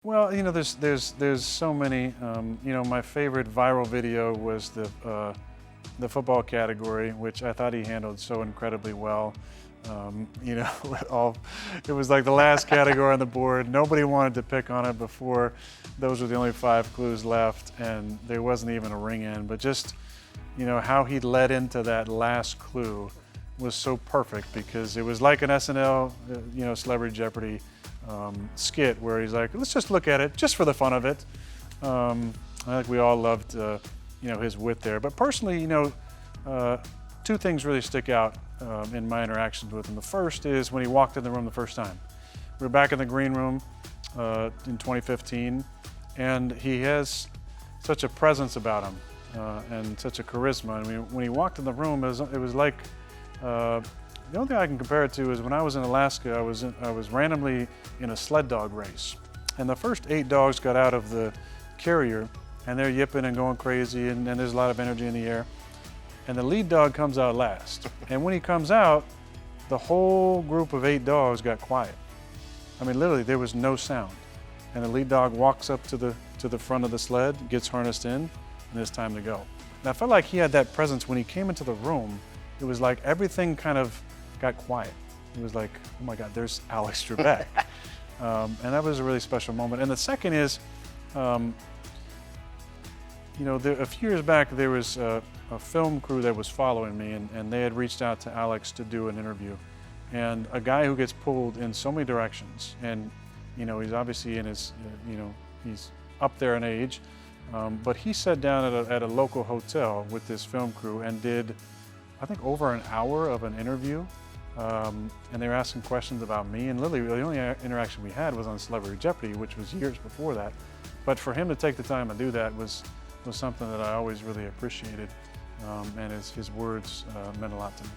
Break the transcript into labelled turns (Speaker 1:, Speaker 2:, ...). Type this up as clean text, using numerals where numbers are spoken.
Speaker 1: Well, there's so many. My favorite viral video was the football category, which I thought he handled so incredibly well. It was like the last category on the board. Nobody wanted to pick on it before. Those were the only 5 clues left, and there wasn't even a ring in. But just, how he led into that last clue was so perfect, because it was like an SNL, Celebrity Jeopardy skit where he's like, let's just look at it just for the fun of it. I think we all loved, his wit there. But personally, 2 things really stick out in my interactions with him. The first is when he walked in the room the first time. We were back in the green room in 2015, and he has such a presence about him and such a charisma. I mean, when he walked in the room, it was like, the only thing I can compare it to is when I was in Alaska, I was randomly in a sled dog race. And the first 8 dogs got out of the carrier, and they're yipping and going crazy, and there's a lot of energy in the air. And the lead dog comes out last. And when he comes out, the whole group of 8 dogs got quiet. I mean, literally, there was no sound. And the lead dog walks up to the front of the sled, gets harnessed in, and it's time to go. And I felt like he had that presence when he came into the room. It was like everything kind of got quiet. It was like, oh my God, there's Alex Trebek. And that was a really special moment. And the second is, a few years back, there was a film crew that was following me, and they had reached out to Alex to do an interview. And a guy who gets pulled in so many directions, and he's obviously in his, he's up there in age, but he sat down at a local hotel with this film crew and did, I think, over an hour of an interview. And they were asking questions about me, and literally the only interaction we had was on Celebrity Jeopardy, which was years before that. But for him to take the time to do that was something that I always really appreciated, and his words meant a lot to me.